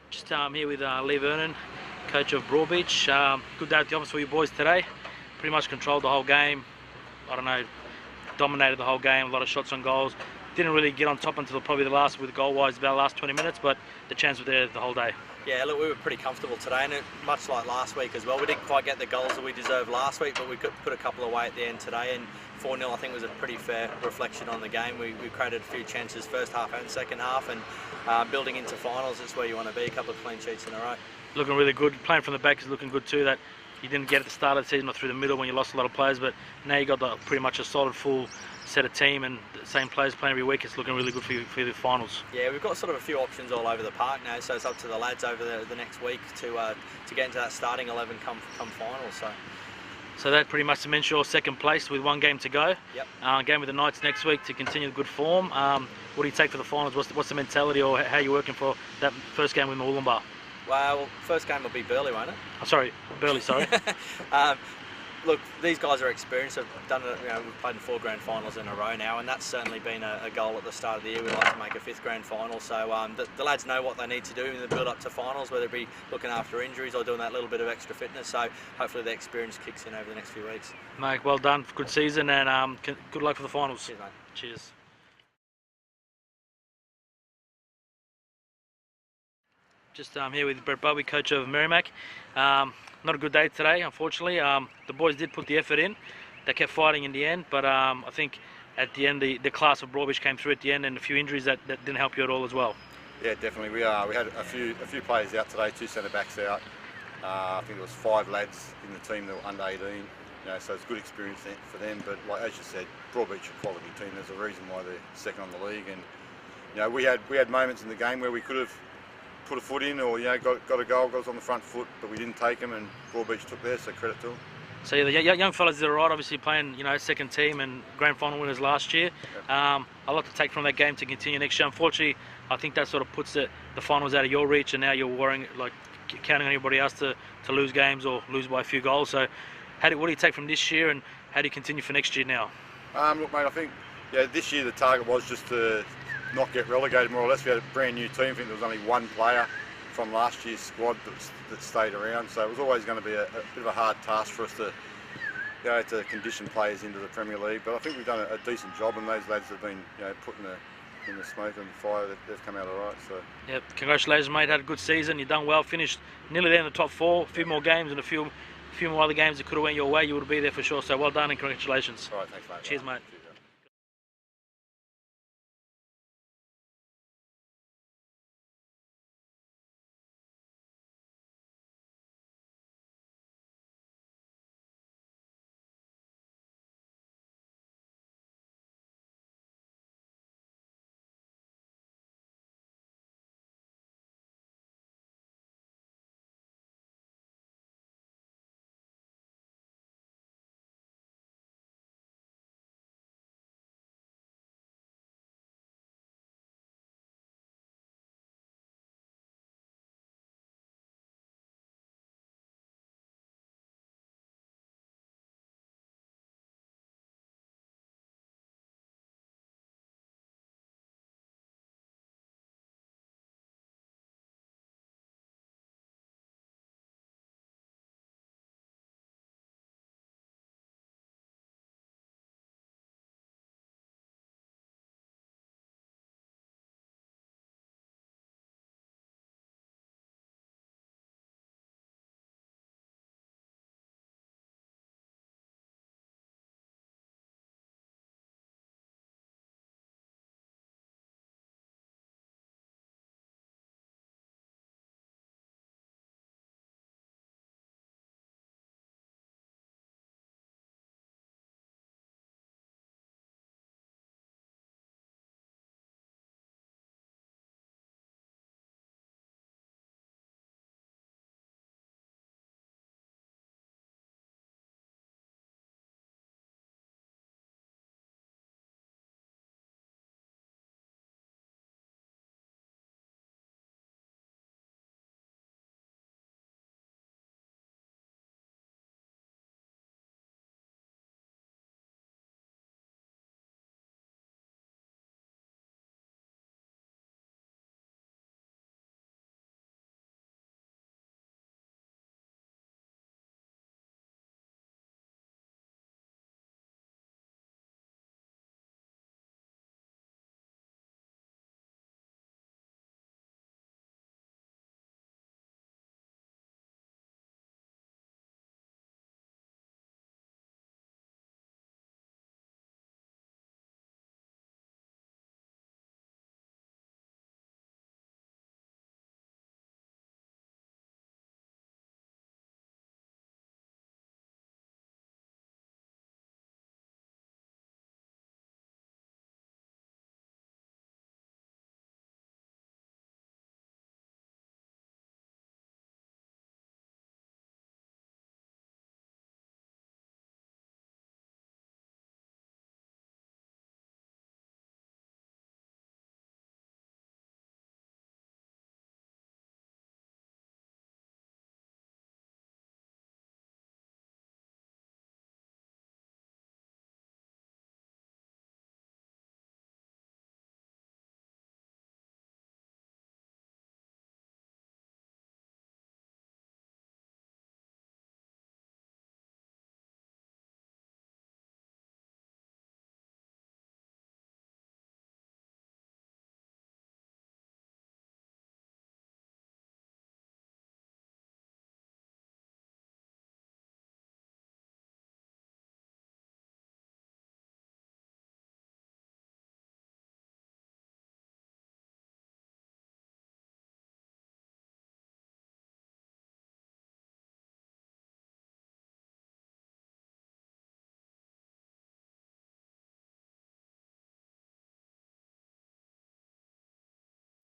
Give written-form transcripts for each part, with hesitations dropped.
Just here with Lee Vernon, coach of Broadbeach. Good day at the office for you boys today. Pretty much controlled the whole game. I don't know, dominated the whole game. A lot of shots on goals. Didn't really get on top until probably the last, with goal-wise, about the last 20 minutes. But the chance were there the whole day. Yeah, look, we were pretty comfortable today, and much like last week as well. We didn't quite get the goals that we deserved last week, but we could put a couple away at the end today. And 4-0, I think, was a pretty fair reflection on the game. We created a few chances first half and second half, and building into finals, it's where you want to be. A couple of clean sheets in a row. Looking really good. Playing from the back is looking good too. That you didn't get at the start of the season or through the middle when you lost a lot of players, but now you got pretty much a solid full set of team and the same players playing every week. It's looking really good for you for the finals. Yeah, we've got sort of a few options all over the park now, so it's up to the lads over the next week to get into that starting 11 come finals. So that pretty much cements your second place with one game to go. Yep. Game with the Knights next week to continue the good form. What do you take for the finals? What's the mentality, or how are you working for that first game with Mooloolaba? Well, first game will be Burleigh, won't it? Oh, sorry, Burleigh. Sorry. Look, these guys are experienced. They've done it. We've played in 4 grand finals in a row now, and that's certainly been a goal at the start of the year. We'd like to make a 5th grand final. So the lads know what they need to do in the build up to finals, whether it be looking after injuries or doing that little bit of extra fitness. So hopefully the experience kicks in over the next few weeks. Mate, well done. Good season, and good luck for the finals. Cheers, mate. Cheers. Just here with Brett Bobby, coach of MERRIMAC. Not a good day today, unfortunately. The boys did put the effort in. They kept fighting in the end, but I think at the end the class of Broadbeach came through at the end, and a few injuries that didn't help you at all as well. Yeah, definitely. We had a few players out today, 2 centre backs out. I think there was 5 lads in the team that were under 18. So it's a good experience for them. But like as you said, Broadbeach are a quality team. There's a reason why they're second on the league, and we had moments in the game where we could have put a foot in, or got a goal, got us on the front foot, but we didn't take them, and Broadbeach took theirs, so credit to them. So yeah, the young fellas did alright, obviously playing second team and grand final winners last year. Yep. A lot to take from that game to continue next year. Unfortunately, I think that sort of puts the finals out of your reach, and now you're worrying, like counting on anybody else to lose games or lose by a few goals. So what do you take from this year, and how do you continue for next year now? Look, mate, I think this year the target was just to not get relegated, more or less. We had a brand new team. I think there was only 1 player from last year's squad that stayed around, so it was always going to be a bit of a hard task for us to condition players into the Premier League. But I think we've done a decent job, and those lads have been put in the smoke and the fire. They've come out all right. So yeah, congratulations, mate. Had a good season. You've done well. Finished nearly there in the top 4. A few more games and a few more other games that could have went your way. You would be there for sure. So well done and congratulations. All right, thanks, mate. Cheers, mate.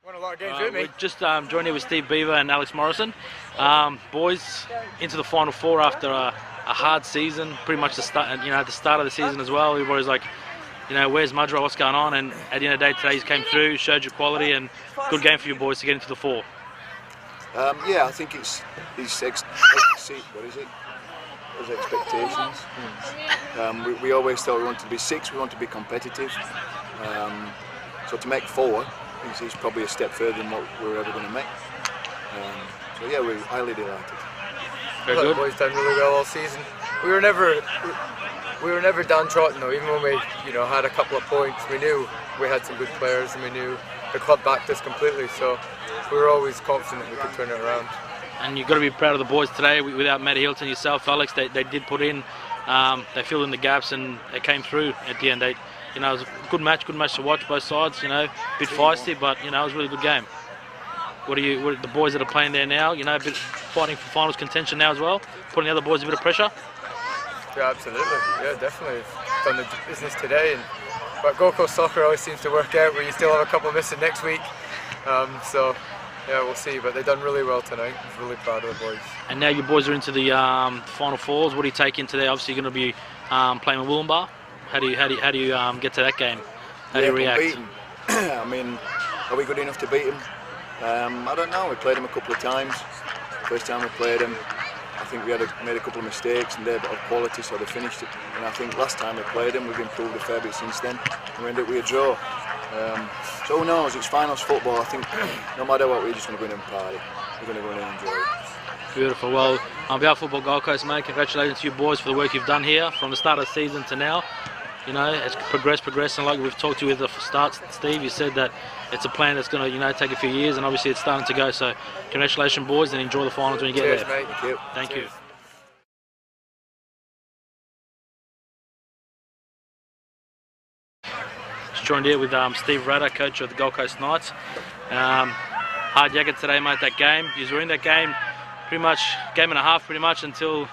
Won a lot of games with me. We're just joined here with Steve Beaver and Alex Morrison. Boys, into the Final Four after a hard season, pretty much the start, at the start of the season as well. Everybody's like, where's Mudgeeraba, what's going on? And at the end of the day today, he's came through, showed your quality, and good game for you boys to get into the four. Yeah, I think it's what is it? Those expectations. We always thought we wanted to be 6, we want to be competitive. So to make 4 is probably a step further than what we were ever going to make. So yeah, we're highly delighted. Very good. The boys done really well all season. We were never downtrodden though. Even when we had a couple of points, we knew we had some good players and we knew the club backed us completely. So we were always confident we could turn it around. And you've got to be proud of the boys today. Without Matty Hilton, yourself, Alex, they did put in, they filled in the gaps and they came through at the end. It was a good match to watch both sides. A bit feisty, but it was a really good game. What are the boys that are playing there now? A bit fighting for finals contention now as well, putting the other boys a bit of pressure. Yeah, absolutely. Yeah, definitely. Done the business today, but Gold Coast soccer always seems to work out where you still have a couple missing next week. So yeah, we'll see. But they've done really well tonight. I'm really proud of the boys. And now your boys are into the Final Fours. What do you take into there? Obviously, you're going to be playing with Wollongbar. How do you get to that game? How do you react? Beat 'em. I mean, are we good enough to beat them? I don't know. We played them a couple of times. First time we played them, I think we made a couple of mistakes and they're of quality, so they finished it. And I think last time we played them, we've improved a fair bit since then. And we ended up with a draw. So who knows? It's finals football. I think no matter what, we're just going to go in and party. We're going to go in and enjoy it. Beautiful. Well, on behalf of Football Gold Coast, mate, congratulations to you boys for the work you've done here from the start of the season to now. It's progressed, and like we've talked to you at the start, Steve, you said that it's a plan that's going to, take a few years, and obviously it's starting to go. So, congratulations, boys, and enjoy the finals when you get Cheers, there. mate. Thank you. Thank you. Just joined here with Steve Rudder, coach of the Gold Coast Knights. Hard jacket today, mate. That game, you were in that game, pretty much game and a half, pretty much until.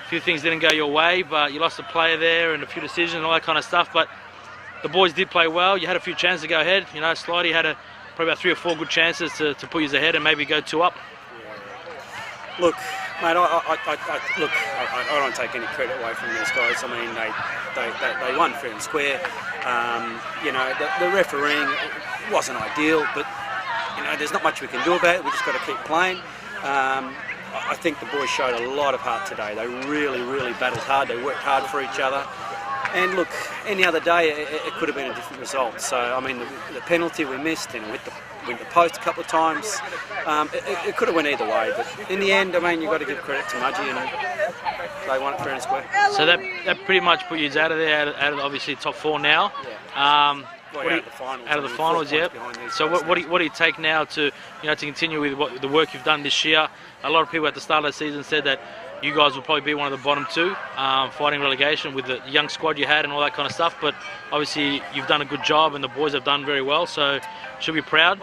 A few things didn't go your way, but you lost a player there and a few decisions and all that kind of stuff. But the boys did play well. You had a few chances to go ahead. Slidey had probably about 3 or 4 good chances to put you ahead and maybe go 2 up. Look, mate, I don't take any credit away from these guys. I mean, they won fair and square. The refereeing wasn't ideal, but there's not much we can do about it. We just got to keep playing. I think the boys showed a lot of heart today. They really, really battled hard. They worked hard for each other. And look, any other day it could have been a different result. So I mean, the penalty we missed, went the post a couple of times. It could have went either way. But in the end, I mean, you've got to give credit to Mudgee, and they won it fair and square. So that pretty much put you out of there, out of obviously top 4 now. Yeah. Out of the finals, yeah. So what do you take now to to continue with the work you've done this year? A lot of people at the start of the season said that you guys will probably be one of the bottom 2, fighting relegation with the young squad you had and all that kind of stuff. But obviously you've done a good job and the boys have done very well. So should be proud.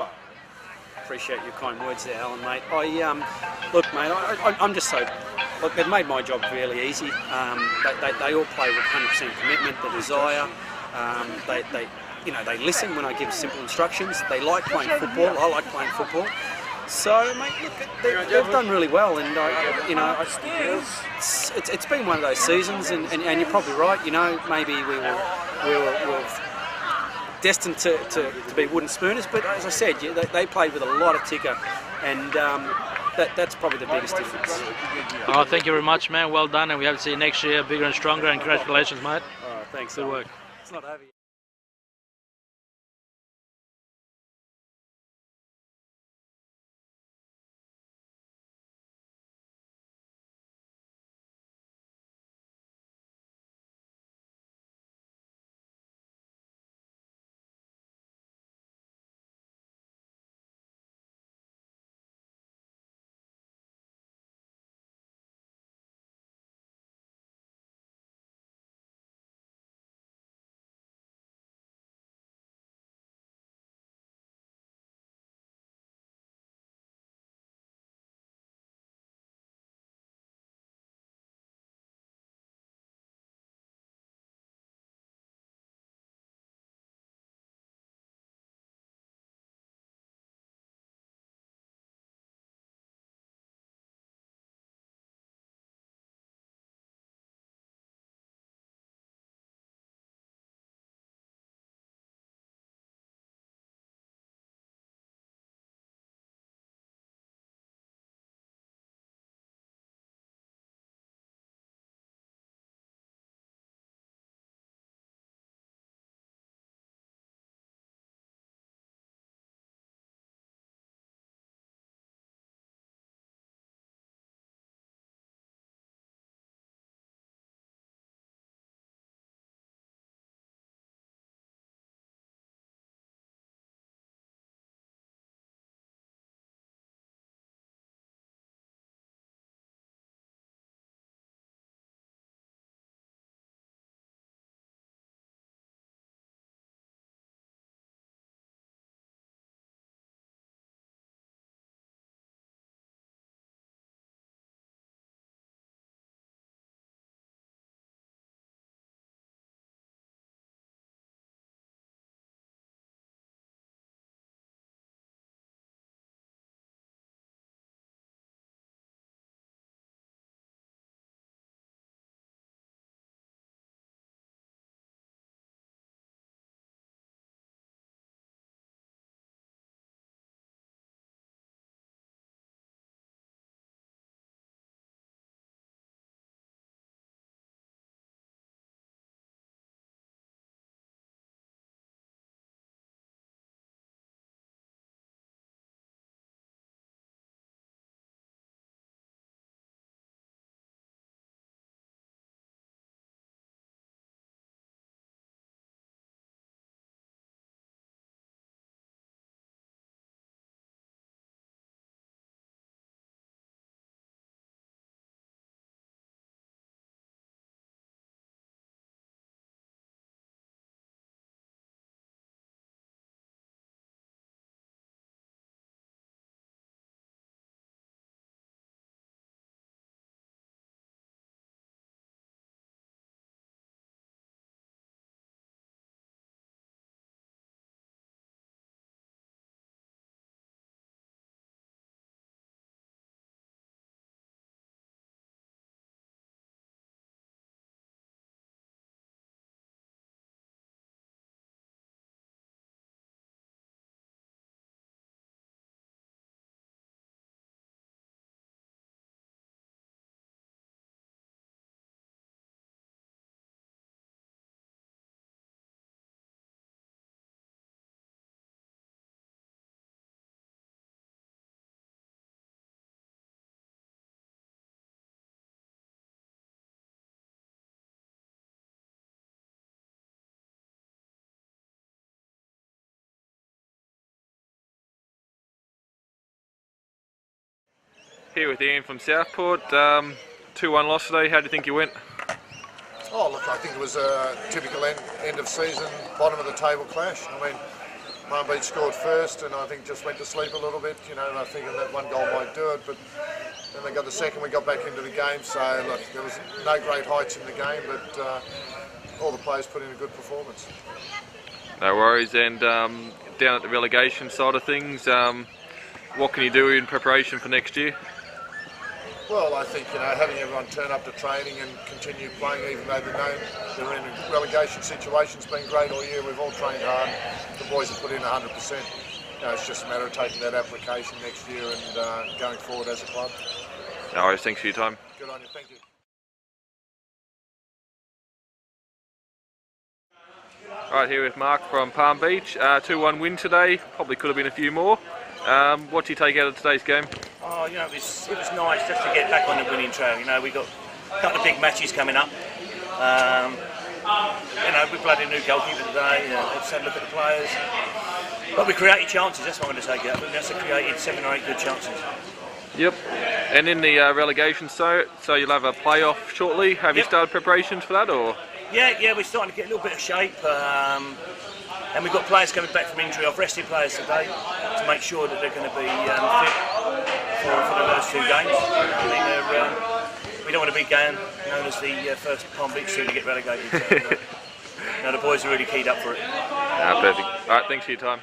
Appreciate your kind words there, Alan, mate. Look, mate, I'm just so. Look, they've made my job really easy. They all play with 100% commitment, the desire. They listen when I give simple instructions. They like playing football. I like playing football. So, mate, look, they've done really well, and it's been one of those seasons, and you're probably right. Maybe we were destined to be wooden spooners, but as I said, they played with a lot of ticker, and that's probably the biggest difference. Oh, thank you very much, man. Well done, and we hope to see you next year, bigger and stronger. And congratulations, mate. Thanks. Good work. It's not over yet. Here with Ian from Southport. 2-1 loss today. How do you think you went? Oh look, I think it was a typical end of season, bottom of the table clash. I mean, Palm Beach scored first and I think just went to sleep a little bit, you know, thinking that one goal might do it, but then they got the second, we got back into the game, so look, there was no great heights in the game, but all the players put in a good performance. No worries. And down at the relegation side of things, what can you do in preparation for next year? Well, I think, you know, having everyone turn up to training and continue playing even though they're in a relegation situation has been great all year. We've all trained hard. The boys have put in 100%. You know, it's just a matter of taking that application next year and going forward as a club. No worries, thanks for your time. Good on you, thank you. Alright, here with Mark from Palm Beach. 2-1 win today, probably could have been a few more. What do you take out of today's game? Oh, you know, it was nice just to get back on the winning trail. You know, we got a couple of big matches coming up. You know, we played a new goalkeeper today. Let's have a look at the players. But we created chances. That's what I'm going to take out. We must have created 7 or 8 good chances. Yep. And in the relegation, so you'll have a playoff shortly. Have you started preparations for that, or? Yeah, we're starting to get a little bit of shape. And we've got players coming back from injury. I've rested players today to make sure that they're going to be fit for the first 2 games. I mean, we don't want to be known as the first Palm Beach team to get relegated. So, no, the boys are really keyed up for it. Perfect. All right, thanks for your time.